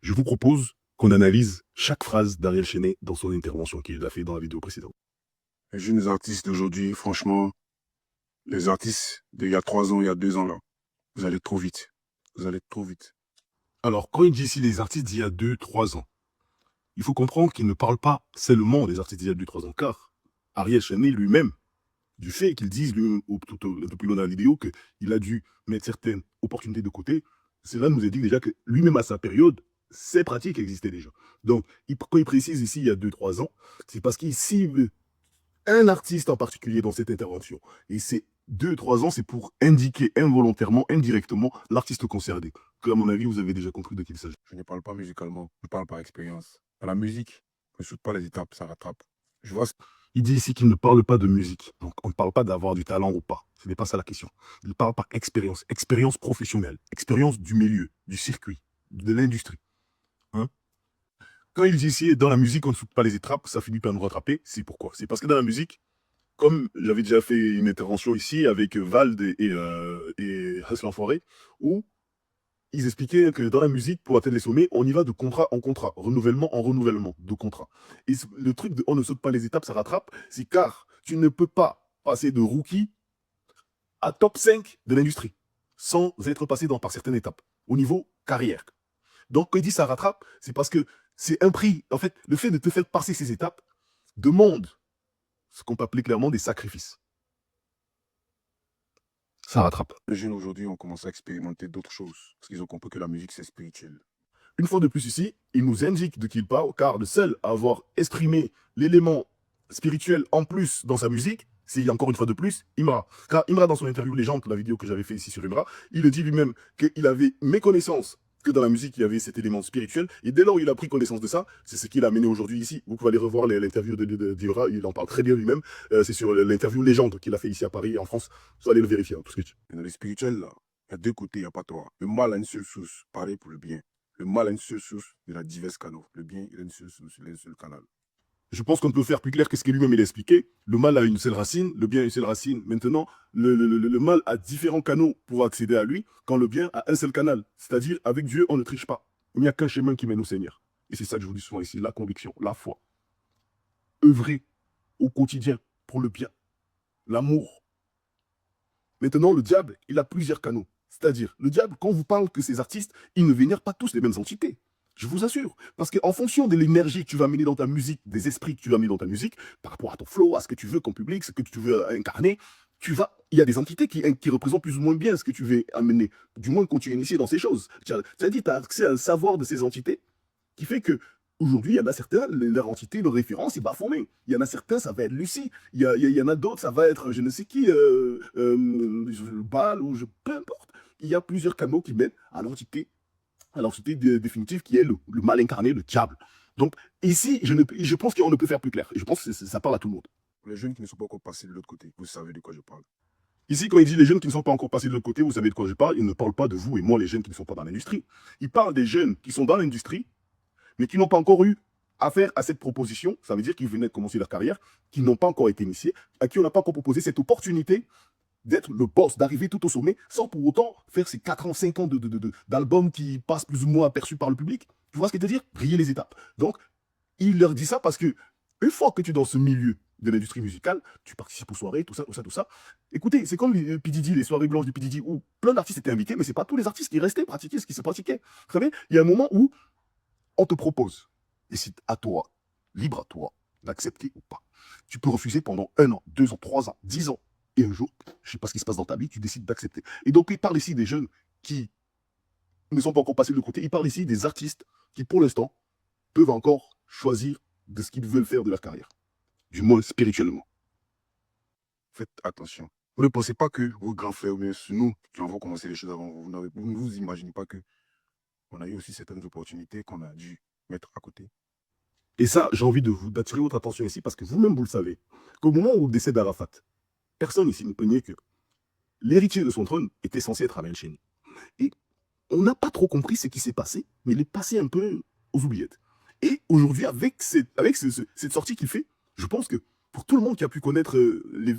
Je vous propose qu'on analyse chaque phrase d'Ariel Chenet dans son intervention qu'il a fait dans la vidéo précédente. Les jeunes artistes d'aujourd'hui, franchement, les artistes d'il y a 3 ans, il y a 2 ans, là, vous allez trop vite. Vous allez trop vite. Alors, quand il dit ici les artistes d'il y a 2-3 ans, il faut comprendre qu'il ne parle pas seulement des artistes d'il y a 2-3 ans, car Ariel Chenet lui-même, du fait qu'il dise depuis lors dans la vidéo qu'il a dû mettre certaines opportunités de côté, cela nous indique déjà que lui-même à sa période, ces pratiques existaient déjà. Donc, quand il précise ici il y a 2-3 ans, c'est parce qu'il cible un artiste en particulier dans cette intervention. Et ces 2-3 ans, c'est pour indiquer involontairement, indirectement, l'artiste concerné. Que, à mon avis, vous avez déjà compris de qui il s'agit. Je ne parle pas musicalement, je parle par expérience. Dans la musique, ne saute pas les étapes, ça rattrape. Je vois. Il dit ici qu'il ne parle pas de musique. Donc, on ne parle pas d'avoir du talent ou pas. Ce n'est pas ça la question. Il parle par expérience. Expérience professionnelle. Expérience du milieu, du circuit, de l'industrie. Hein? Quand il dit ici, dans la musique, on ne saute pas les étapes, ça finit par nous rattraper. C'est pourquoi? C'est parce que dans la musique, comme j'avais déjà fait une intervention ici avec Vald et Hustle Enfoiré, où ils expliquaient que dans la musique, pour atteindre les sommets, on y va de contrat en contrat, renouvellement en renouvellement de contrat. Et le truc de on ne saute pas les étapes, ça rattrape, c'est car tu ne peux pas passer de rookie à top 5 de l'industrie sans être passé par certaines étapes au niveau carrière. Donc, quand il dit ça rattrape, c'est parce que c'est un prix. En fait, le fait de te faire passer ces étapes demande ce qu'on peut appeler clairement des sacrifices. Ça rattrape. Les jeunes aujourd'hui ont commencé à expérimenter d'autres choses, parce qu'ils ont compris que la musique, c'est spirituel. Une fois de plus ici, il nous indique de qui il parle, car le seul à avoir exprimé l'élément spirituel en plus dans sa musique, c'est encore une fois de plus Imra. Car Imra, dans son interview Légende, la vidéo que j'avais fait ici sur Imra, il le dit lui-même qu'il avait méconnaissance que dans la musique, il y avait cet élément spirituel. Et dès lors où il a pris connaissance de ça, c'est ce qu'il a amené aujourd'hui ici. Vous pouvez aller revoir l'interview d'Imra, il en parle très bien lui-même. C'est sur l'interview Légende qu'il a fait ici à Paris, en France. Vous allez le vérifier, tout ce que Et dans le spirituel, là, il y a 2 côtés, il n'y a pas 3. Le mal a une seule source, pareil pour le bien. Le mal a une seule source, il a divers canaux. Le bien, il a une seule source, il a un seul canal. Je pense qu'on peut faire plus clair que ce que lui-même il a expliqué. Le mal a une seule racine, le bien a une seule racine. Maintenant, le mal a différents canaux pour accéder à lui, quand le bien a un seul canal. C'est-à-dire, avec Dieu, on ne triche pas. Il n'y a qu'un chemin qui mène au Seigneur. Et c'est ça que je vous dis souvent ici, la conviction, la foi. Œuvrer au quotidien pour le bien, l'amour. Maintenant, le diable, il a plusieurs canaux. C'est-à-dire, le diable, quand on vous parle que ces artistes, ils ne vénèrent pas tous les mêmes entités. Je vous assure. Parce qu'en fonction de l'énergie que tu vas amener dans ta musique, des esprits que tu vas amener dans ta musique, par rapport à ton flow, à ce que tu veux comme public, ce que tu veux incarner, il y a des entités qui représentent plus ou moins bien ce que tu veux amener. Du moins, quand tu es initié dans ces choses. Tu as dit, tu as accès à un savoir de ces entités qui fait que aujourd'hui, il y en a certains, leur entité, leur référence est bafouée. Il y en a certains, ça va être Lucie. Il y en a d'autres, ça va être je ne sais qui, Bâle, ou peu importe. Il y a plusieurs canaux qui mènent à l'entité définitive qui est le mal incarné, le diable. Donc ici, je pense qu'on ne peut faire plus clair. Je pense que ça parle à tout le monde. Les jeunes qui ne sont pas encore passés de l'autre côté, vous savez de quoi je parle. Ici, quand il dit les jeunes qui ne sont pas encore passés de l'autre côté, vous savez de quoi je parle, il ne parle pas de vous et moi, les jeunes qui ne sont pas dans l'industrie. Il parle des jeunes qui sont dans l'industrie, mais qui n'ont pas encore eu affaire à cette proposition. Ça veut dire qu'ils venaient de commencer leur carrière, qui n'ont pas encore été initiés, à qui on n'a pas encore proposé cette opportunité d'être le boss, d'arriver tout au sommet, sans pour autant faire ces 4 ans, 5 ans d'albums qui passent plus ou moins aperçus par le public. Tu vois ce que je veux dire? Griller les étapes. Donc, il leur dit ça parce que, une fois que tu es dans ce milieu de l'industrie musicale, tu participes aux soirées, tout ça, tout ça, tout ça. Écoutez, c'est comme P. Diddy, les soirées blanches de P. Diddy, où plein d'artistes étaient invités, mais c'est pas tous les artistes qui restaient pratiquer ce qui se pratiquait. Vous savez, il y a un moment où on te propose, et c'est à toi, libre à toi, d'accepter ou pas. Tu peux refuser pendant 1 an, 2 ans, 3 ans, 10 ans. Et un jour, je ne sais pas ce qui se passe dans ta vie, tu décides d'accepter. Et donc, il parle ici des jeunes qui ne sont pas encore passés de côté. Il parle ici des artistes qui, pour l'instant, peuvent encore choisir de ce qu'ils veulent faire de leur carrière. Du moins spirituellement. Faites attention. Vous ne pensez pas que vos grands frères, ou bien nous, qui avons commencé les choses avant, vous ne vous imaginez pas que on a eu aussi certaines opportunités qu'on a dû mettre à côté. Et ça, j'ai envie d'attirer votre attention ici parce que vous-même, vous le savez, qu'au moment où décède Arafat, personne ici ne peut nier que l'héritier de son trône était censé être Ariel Chenet. Et on n'a pas trop compris ce qui s'est passé, mais il est passé un peu aux oubliettes. Et aujourd'hui, avec cette sortie qu'il fait, je pense que pour tout le monde qui a pu connaître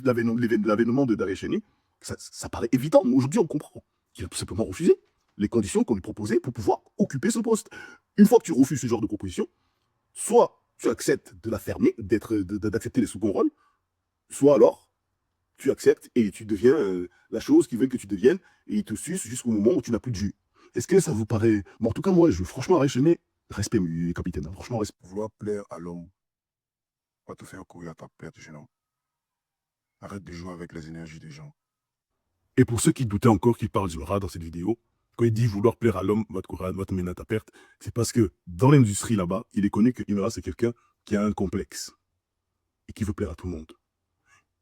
l'avènement de Ariel Chenet, ça paraît évident. Aujourd'hui, on comprend qu'il a tout simplement refusé les conditions qu'on lui proposait pour pouvoir occuper ce poste. Une fois que tu refuses ce genre de proposition, soit tu acceptes de la fermer, d'accepter les seconds rôles, soit alors tu acceptes et tu deviens la chose qu'ils veulent que tu deviennes et ils te sucent jusqu'au moment où tu n'as plus de jus. Est-ce que ça vous paraît... Bon, en tout cas, moi, franchement, respect, capitaine. Hein. Franchement, respect. Vouloir plaire à l'homme va te faire courir à ta perte, jeune homme. Arrête de jouer avec les énergies des gens. Et pour ceux qui doutaient encore qu'il parle du rat dans cette vidéo, quand il dit vouloir plaire à l'homme va te mener à ta perte, c'est parce que dans l'industrie là-bas, il est connu que Imra, c'est quelqu'un qui a un complexe et qui veut plaire à tout le monde.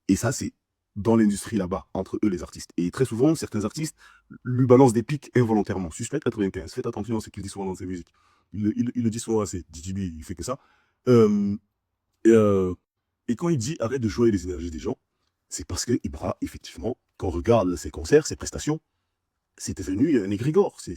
Et ça, c'est dans l'industrie là-bas, entre eux les artistes. Et très souvent, certains artistes lui balancent des pics involontairement. Suspect 95, faites attention à ce qu'il dit souvent dans ses musiques. Il le dit souvent assez. DJB, il fait que ça. Euh, et, euh, et quand il dit arrête de jouer les énergies des gens, c'est parce que Ibra, effectivement, quand on regarde ses concerts, ses prestations, c'est devenu un égrégore. C'est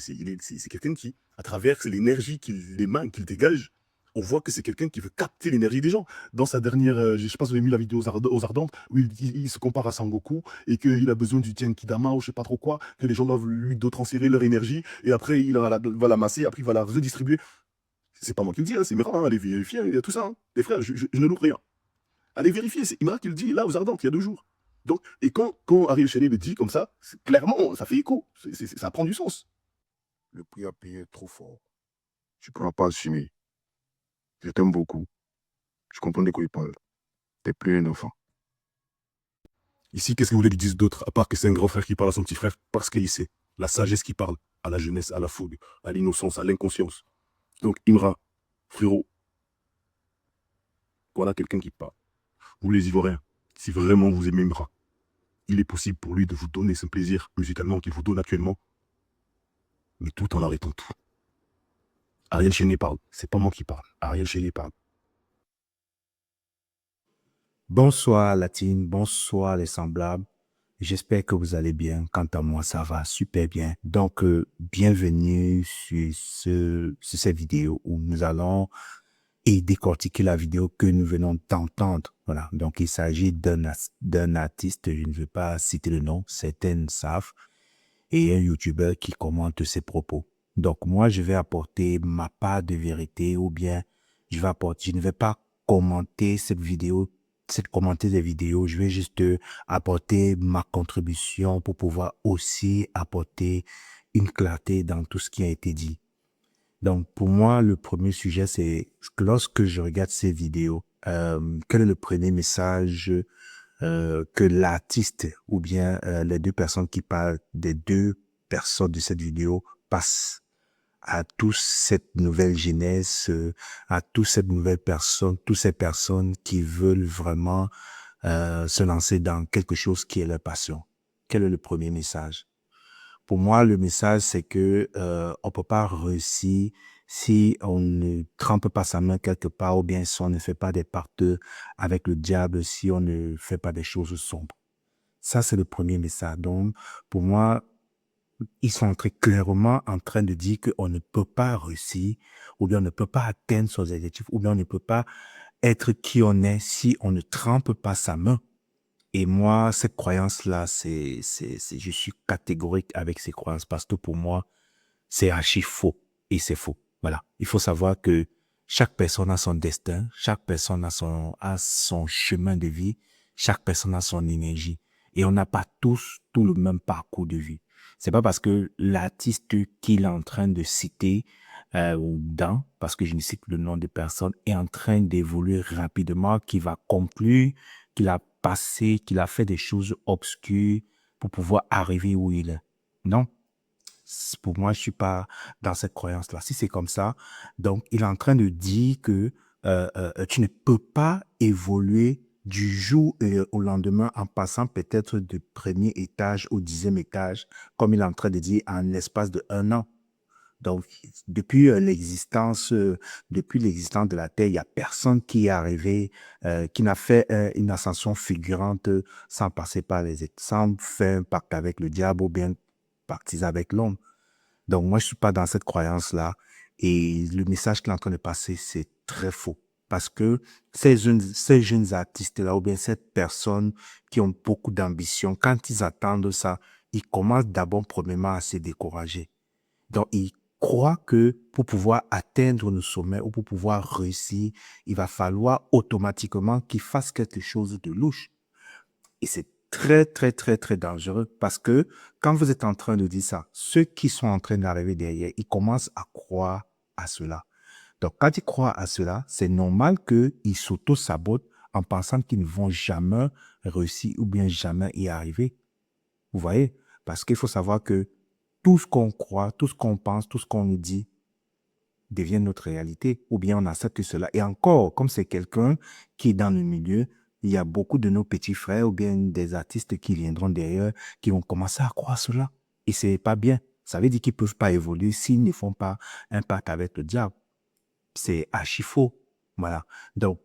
quelqu'un qui, à travers l'énergie, les mains qu'il dégage, on voit que c'est quelqu'un qui veut capter l'énergie des gens. Dans sa dernière, je sais pas si vous avez vu la vidéo aux Ardentes, où il se compare à Sangoku et qu'il a besoin du Genkidama ou je sais pas trop quoi, que les gens doivent lui transférer leur énergie et après il va la masser, après il va la redistribuer. C'est pas moi qui le dis, hein, c'est Mira, hein, allez vérifier, il y a tout ça. Hein. Les frères, je ne loupe rien. Allez vérifier, c'est Imra qui le dit là aux Ardentes, il y a 2 jours. Donc, et quand Ariel Cheney le dit comme ça, clairement, ça fait écho, ça prend du sens. Le prix à payer est trop fort. Tu ne pourras pas assumer. Je t'aime beaucoup. Je comprends de quoi il parle. T'es plus un enfant. Ici, qu'est-ce que vous voulez qu'il dise d'autre, à part que c'est un grand frère qui parle à son petit frère, parce qu'il sait la sagesse qui parle, à la jeunesse, à la fougue, à l'innocence, à l'inconscience. Donc, Imra, frérot, voilà quelqu'un qui parle. Vous les Ivoiriens, si vraiment vous aimez Imra, il est possible pour lui de vous donner ce plaisir musicalement qu'il vous donne actuellement, mais tout en arrêtant tout. Ariel Cheney parle, c'est pas moi qui parle, Ariel Cheney parle. Bonsoir Latine, bonsoir les semblables. J'espère que vous allez bien. Quant à moi, ça va super bien. Donc, bienvenue sur cette vidéo où nous allons décortiquer la vidéo que nous venons d'entendre. Voilà. Donc, il s'agit d'un artiste, je ne veux pas citer le nom, certains savent, et un YouTuber qui commente ses propos. Donc, moi, je vais apporter ma part de vérité ou bien je ne vais pas commenter commenter des vidéos. Je vais juste apporter ma contribution pour pouvoir aussi apporter une clarté dans tout ce qui a été dit. Donc, pour moi, le premier sujet, c'est que lorsque je regarde ces vidéos, quel est le premier message que l'artiste ou bien les deux personnes qui parlent des deux personnes de cette vidéo passent à toute cette nouvelle jeunesse, à toute cette nouvelle personne, toutes ces personnes qui veulent vraiment se lancer dans quelque chose qui est leur passion. Quel est le premier message? Pour moi, le message, c'est que on peut pas réussir si on ne trempe pas sa main quelque part ou bien si on ne fait pas des pactes avec le diable, si on ne fait pas des choses sombres. Ça, c'est le premier message. Donc, pour moi, ils sont très clairement en train de dire qu'on ne peut pas réussir ou bien on ne peut pas atteindre son objectif ou bien on ne peut pas être qui on est si on ne trempe pas sa main. Et moi, cette croyance-là, je suis catégorique avec ces croyances parce que pour moi, c'est archi faux et c'est faux. Voilà. Il faut savoir que chaque personne a son destin, chaque personne a son chemin de vie, chaque personne a son énergie. Et on n'a pas tous tout le même parcours de vie. C'est pas parce que l'artiste qu'il est en train de citer parce que je ne cite le nom de personne, est en train d'évoluer rapidement, qu'il va conclure, qu'il a passé, qu'il a fait des choses obscures pour pouvoir arriver où il est. Non. Pour moi, je suis pas dans cette croyance-là. Si c'est comme ça, donc il est en train de dire que tu ne peux pas évoluer du jour au lendemain en passant peut-être du premier étage au 10e étage, comme il est en train de dire en l'espace de 1 an. Donc, depuis l'existence de la Terre, il y a personne qui est arrivé, qui n'a fait une ascension fulgurante sans passer par sans faire un pacte avec le diable ou bien pactiser avec l'homme. Donc, moi, je suis pas dans cette croyance-là. Et le message qu'il est en train de passer, c'est très faux. Parce que ces jeunes artistes-là, ou bien ces personnes qui ont beaucoup d'ambition, quand ils attendent ça, ils commencent d'abord premièrement à se décourager. Donc, ils croient que pour pouvoir atteindre le sommet ou pour pouvoir réussir, il va falloir automatiquement qu'ils fassent quelque chose de louche. Et c'est très, très, très, très dangereux parce que quand vous êtes en train de dire ça, ceux qui sont en train d'arriver derrière, ils commencent à croire à cela. Donc, quand ils croient à cela, c'est normal qu'ils s'auto-sabotent en pensant qu'ils ne vont jamais réussir ou bien jamais y arriver. Vous voyez? Parce qu'il faut savoir que tout ce qu'on croit, tout ce qu'on pense, tout ce qu'on nous dit devient notre réalité, ou bien on accepte cela. Et encore, comme c'est quelqu'un qui est dans le milieu, il y a beaucoup de nos petits frères ou bien des artistes qui viendront derrière, qui vont commencer à croire cela. Et c'est pas bien. Ça veut dire qu'ils peuvent pas évoluer s'ils ne font pas un pacte avec le diable. C'est archi faux. Voilà. Donc,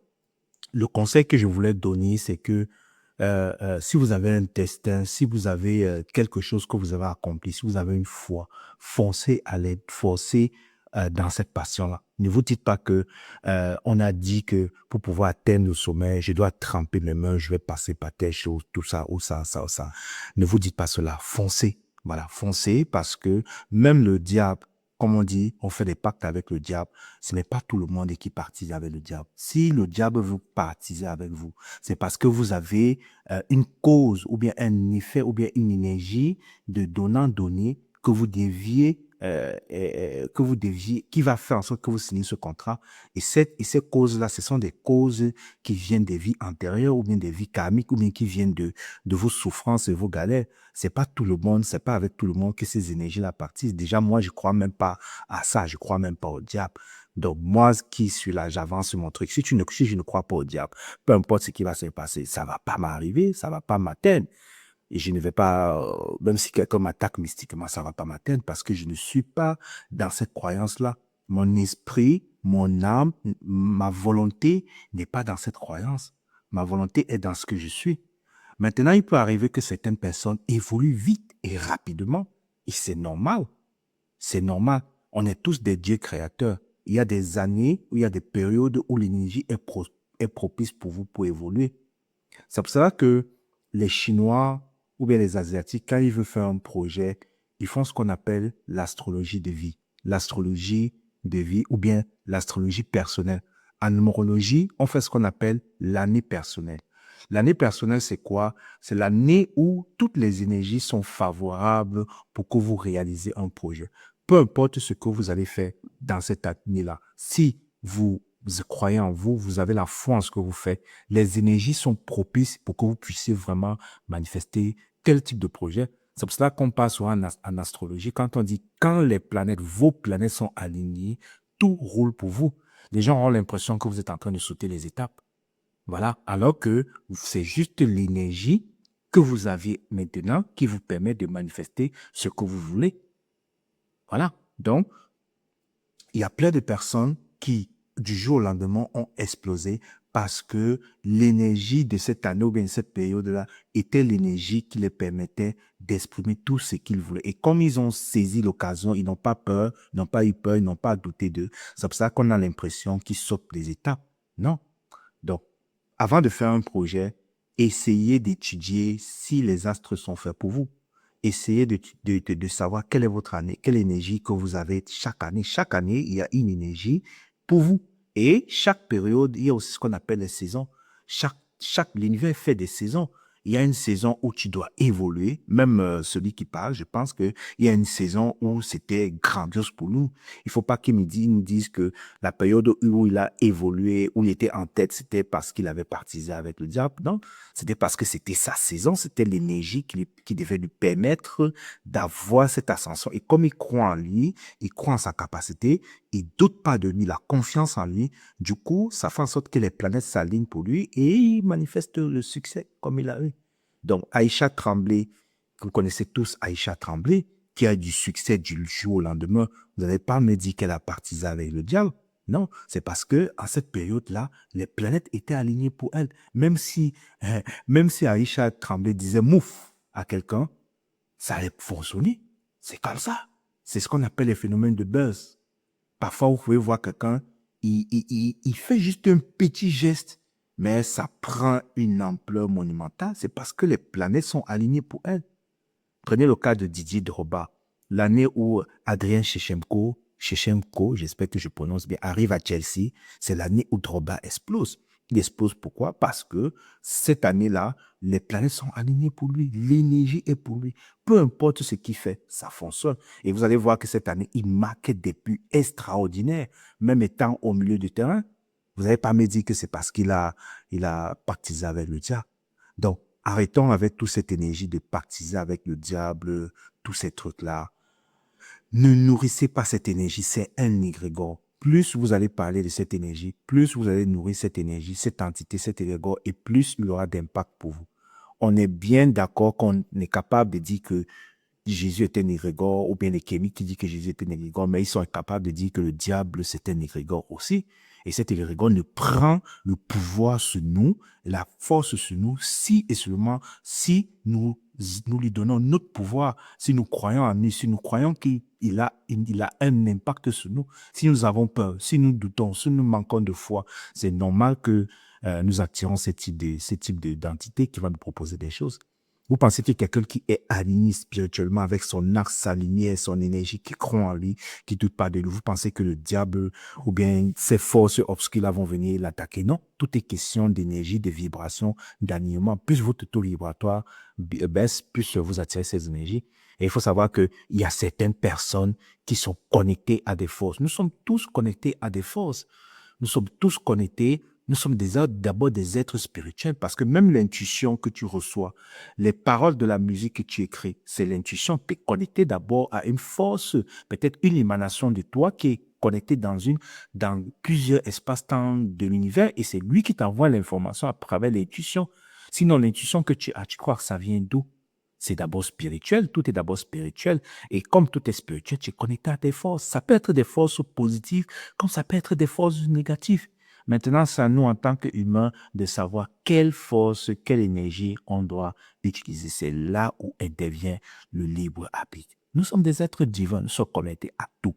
le conseil que je voulais donner, c'est que si vous avez un destin, si vous avez quelque chose que vous avez accompli, si vous avez une foi, foncez à l'aide, foncez dans cette passion-là. Ne vous dites pas que on a dit que pour pouvoir atteindre le sommet, je dois tremper mes mains, je vais passer par telle chose, tout ça, ou ça, ça, ou ça. Ne vous dites pas cela. Foncez. Voilà, foncez parce que même le diable, comme on dit, on fait des pactes avec le diable. Ce n'est pas tout le monde qui partise avec le diable. Si le diable veut partiser avec vous, c'est parce que vous avez une cause ou bien un effet ou bien une énergie de donnant-donner que vous deviez, qui va faire en sorte que vous signez ce contrat. Et ces causes-là, ce sont des causes qui viennent des vies antérieures ou bien des vies karmiques ou bien qui viennent de vos souffrances et vos galères. C'est pas tout le monde, c'est pas avec tout le monde que ces énergies-là partissent. Déjà, moi, je crois même pas à ça, je crois même pas au diable. Donc, moi, qui suis là, j'avance sur mon truc. Si je ne crois pas au diable, peu importe ce qui va se passer, ça va pas m'arriver, ça va pas m'atteindre. Et je ne vais pas, même si quelqu'un m'attaque mystiquement, ça va pas m'atteindre parce que je ne suis pas dans cette croyance-là. Mon esprit, mon âme, ma volonté n'est pas dans cette croyance. Ma volonté est dans ce que je suis. Maintenant, il peut arriver que certaines personnes évoluent vite et rapidement. Et c'est normal. C'est normal. On est tous des dieux créateurs. Il y a des années où il y a des périodes où l'énergie est propice pour vous pour évoluer. C'est pour ça que les Chinois ou bien les Asiatiques, quand ils veulent faire un projet, ils font ce qu'on appelle l'astrologie de vie. L'astrologie de vie ou bien l'astrologie personnelle. En numérologie, on fait ce qu'on appelle l'année personnelle. L'année personnelle, c'est quoi? C'est l'année où toutes les énergies sont favorables pour que vous réalisez un projet. Peu importe ce que vous allez faire dans cette année-là. Si vous croyez en vous, vous avez la foi en ce que vous faites, les énergies sont propices pour que vous puissiez vraiment manifester tel type de projet. C'est pour cela qu'on passe souvent en astrologie. Quand on dit, quand les planètes, vos planètes sont alignées, tout roule pour vous. Les gens ont l'impression que vous êtes en train de sauter les étapes. Voilà. Alors que c'est juste l'énergie que vous avez maintenant qui vous permet de manifester ce que vous voulez. Voilà. Donc, il y a plein de personnes qui, du jour au lendemain, ont explosé parce que l'énergie de cette année ou bien de cette période-là était l'énergie qui les permettait d'exprimer tout ce qu'ils voulaient. Et comme ils ont saisi l'occasion, ils n'ont pas peur, ils n'ont pas eu peur, ils n'ont pas douté d'eux. C'est pour ça qu'on a l'impression qu'ils sautent les étapes. Non. Donc, avant de faire un projet, essayez d'étudier si les astres sont faits pour vous. Essayez de savoir quelle est votre année, quelle énergie que vous avez chaque année. Chaque année, il y a une énergie pour vous. Et chaque période, il y a aussi ce qu'on appelle les saisons. L'univers fait des saisons. Il y a une saison où tu dois évoluer. Même celui qui parle, je pense qu'il y a une saison où c'était grandiose pour nous. Il faut pas qu'il nous dise que la période où il a évolué, où il était en tête, c'était parce qu'il avait partisé avec le diable. Non, c'était parce que c'était sa saison, c'était l'énergie qui devait lui permettre d'avoir cette ascension. Et comme il croit en lui, il croit en sa capacité, il doute pas de lui, il a confiance en lui. Du coup, ça fait en sorte que les planètes s'alignent pour lui et il manifeste le succès comme il a eu. Donc, Aïcha Tremblay, vous connaissez tous Aïcha Tremblay, qui a eu du succès du jour au lendemain. Vous n'allez pas me dire qu'elle a partisé avec le diable. Non, c'est parce que à cette période-là, les planètes étaient alignées pour elle. Même si Aïcha Tremblay disait mouf à quelqu'un, ça allait fonctionner. C'est comme ça. C'est ce qu'on appelle les phénomènes de buzz. Parfois, vous pouvez voir quelqu'un, il fait juste un petit geste, mais ça prend une ampleur monumentale. C'est parce que les planètes sont alignées pour elle. Prenez le cas de Didier Drogba. L'année où Adrien Shevchenko Shevchenko, j'espère que je prononce bien, arrive à Chelsea, c'est l'année où Drogba explose. Il explose pourquoi? Parce que cette année-là, les planètes sont alignées pour lui. L'énergie est pour lui. Peu importe ce qu'il fait, ça fonctionne. Et vous allez voir que cette année, il marque des buts extraordinaires, même étant au milieu du terrain. Vous n'allez pas me dire que c'est parce il a pactisé avec le diable. Donc, arrêtons avec toute cette énergie de pactiser avec le diable, tous ces trucs-là. Ne nourrissez pas cette énergie, c'est un égrégore. Plus vous allez parler de cette énergie, plus vous allez nourrir cette énergie, cette entité, cet égrégore, et plus il aura d'impact pour vous. On est bien d'accord qu'on est capable de dire que Jésus est un égrégore, ou bien les kémiques qui disent que Jésus est un égrégore, mais ils sont incapables de dire que le diable, c'est un égrégore aussi. Et cet égrégore ne prend le pouvoir sur nous, la force sur nous, si et seulement si nous lui donnons notre pouvoir, si nous croyons en lui, si nous croyons qu'il a un impact sur nous. Si nous avons peur, si nous doutons, si nous manquons de foi, c'est normal que nous attirons ce type d'identité qui va nous proposer des choses. Vous pensez que quelqu'un qui est aligné spirituellement avec son axe, sa lumière, son énergie, qui croit en lui, qui ne doute pas de lui, vous pensez que le diable ou bien ses forces obscures vont venir l'attaquer? Non, tout est question d'énergie, de vibration, d'alignement. Plus votre taux vibratoire baisse, plus vous attirez ces énergies. Et il faut savoir qu'il y a certaines personnes qui sont connectées à des forces. Nous sommes tous connectés à des forces. Nous sommes tous connectés. Nous sommes d'abord des êtres spirituels parce que même l'intuition que tu reçois, les paroles de la musique que tu écris, c'est l'intuition. Tu es connecté d'abord à une force, peut-être une émanation de toi qui est connectée dans plusieurs espaces-temps de l'univers et c'est lui qui t'envoie l'information à travers l'intuition. Sinon, l'intuition que tu as, tu crois que ça vient d'où? C'est d'abord spirituel, tout est d'abord spirituel. Et comme tout est spirituel, tu es connecté à tes forces. Ça peut être des forces positives, comme ça peut être des forces négatives. Maintenant, c'est à nous, en tant qu'humains, de savoir quelle force, quelle énergie on doit utiliser. C'est là où intervient le libre arbitre. Nous sommes des êtres divins, nous sommes connectés à tout.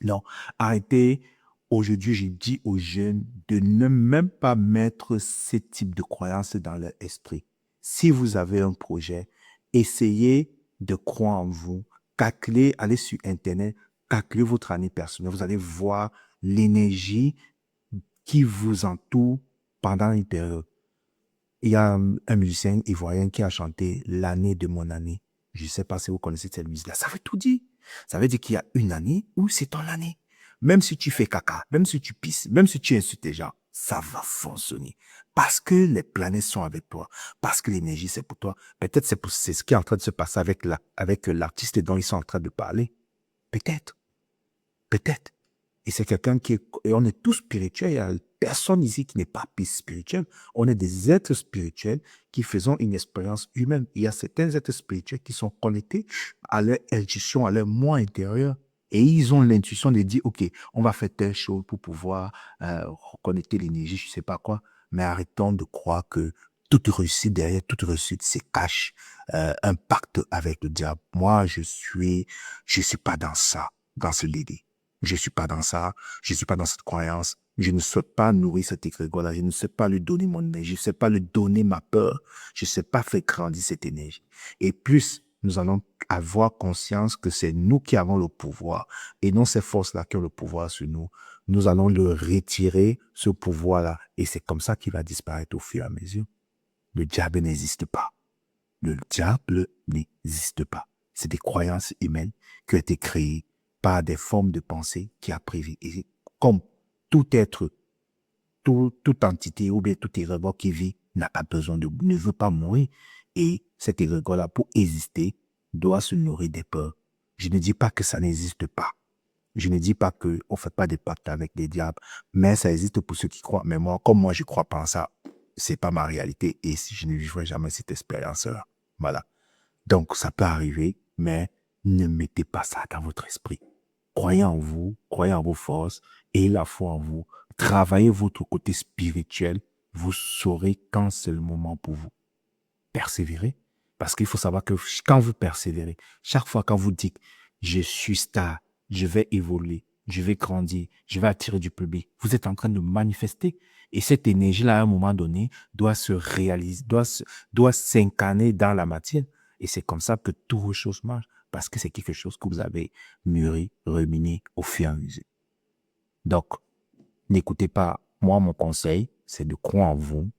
Non, arrêtez. Aujourd'hui, je dis aux jeunes de ne même pas mettre ce type de croyances dans leur esprit. Si vous avez un projet, essayez de croire en vous. Calculez, allez sur Internet, calculez votre année personnelle. Vous allez voir l'énergie qui vous entoure pendant une période. Il y a un musicien ivoirien qui a chanté l'année de mon année. Je ne sais pas si vous connaissez cette musique-là. Ça veut tout dire. Ça veut dire qu'il y a une année où c'est ton année. Même si tu fais caca, même si tu pisses, même si tu insultes les gens, ça va fonctionner. Parce que les planètes sont avec toi. Parce que l'énergie, c'est pour toi. Peut-être c'est ce qui est en train de se passer avec l'artiste dont ils sont en train de parler. Peut-être. Peut-être. Et c'est quelqu'un et on est tous spirituels. Il n'y a personne ici qui n'est pas spirituel. On est des êtres spirituels qui faisons une expérience humaine. Il y a certains êtres spirituels qui sont connectés à leur intuition, à leur moi intérieur. Et ils ont l'intuition de dire, OK, on va faire telle chose pour pouvoir reconnecter l'énergie, je ne sais pas quoi. Mais arrêtons de croire que toute réussite, derrière toute réussite, se cache un pacte avec le diable. Moi, je suis pas dans ça, dans ce délire. Je suis pas dans ça, je suis pas dans cette croyance. Je ne souhaite pas nourrir cet égrégore-là, je ne sais pas lui donner mon énergie, je ne sais pas lui donner ma peur, je ne sais pas faire grandir cette énergie. Et plus nous allons avoir conscience que c'est nous qui avons le pouvoir et non ces forces-là qui ont le pouvoir sur nous, nous allons le retirer, ce pouvoir-là. Et c'est comme ça qu'il va disparaître au fur et à mesure. Le diable n'existe pas. Le diable n'existe pas. C'est des croyances humaines qui ont été créées par des formes de pensée qui a prévu. Et comme tout être, toute entité ou bien tout égrégore qui vit n'a pas besoin ne veut pas mourir. Et cet égrégore-là, pour exister, doit se nourrir des peurs. Je ne dis pas que ça n'existe pas. Je ne dis pas qu'on ne fait pas des pactes avec les diables, mais ça existe pour ceux qui croient. Mais moi, comme moi, je ne crois pas en ça, c'est pas ma réalité et je ne vivrai jamais cette expérience-là. Voilà. Donc, ça peut arriver, mais ne mettez pas ça dans votre esprit. Croyez en vous, croyez en vos forces et la foi en vous. Travaillez votre côté spirituel. Vous saurez quand c'est le moment pour vous. Persévérez. Parce qu'il faut savoir que quand vous persévérez, chaque fois quand vous dites « je suis star, je vais évoluer, je vais grandir, je vais attirer du public », vous êtes en train de manifester. Et cette énergie-là, à un moment donné, doit se réaliser, doit s'incarner dans la matière. Et c'est comme ça que toutes les choses marchent. parce que c'est quelque chose que vous avez mûri, ruminé au fur et à mesure. Donc, n'écoutez pas. Moi, mon conseil, c'est de croire en vous.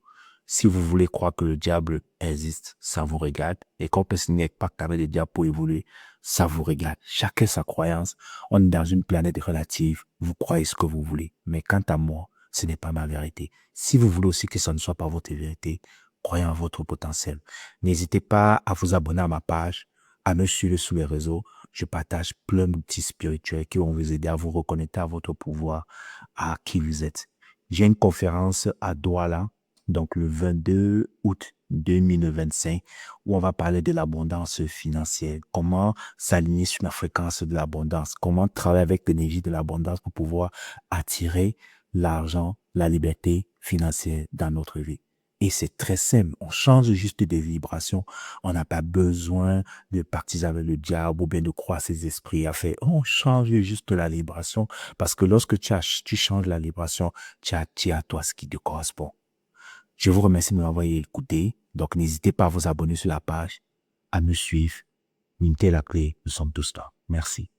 Si vous voulez croire que le diable existe, ça vous regarde. Et quand personne n'est pas carré de diable pour évoluer, ça vous regarde. Chacun sa croyance. On est dans une planète relative. Vous croyez ce que vous voulez. Mais quant à moi, ce n'est pas ma vérité. Si vous voulez aussi que ça ne soit pas votre vérité, croyez en votre potentiel. N'hésitez pas à vous abonner à ma page, à me suivre sur les réseaux. Je partage plein d'outils spirituels qui vont vous aider à vous reconnecter à votre pouvoir, à qui vous êtes. J'ai une conférence à Douala, donc le 22 août 2025, où on va parler de l'abondance financière, comment s'aligner sur la fréquence de l'abondance, comment travailler avec l'énergie de l'abondance pour pouvoir attirer l'argent, la liberté financière dans notre vie. Et c'est très simple, on change juste des vibrations, on n'a pas besoin de partir avec le diable ou bien de croire ses esprits à faire, on change juste la vibration, parce que lorsque tu changes la vibration, tu attires à toi ce qui te correspond. Je vous remercie de m'avoir écouté. Donc, n'hésitez pas à vous abonner sur la page, à me suivre. Limitez la clé, nous sommes tous là. Merci.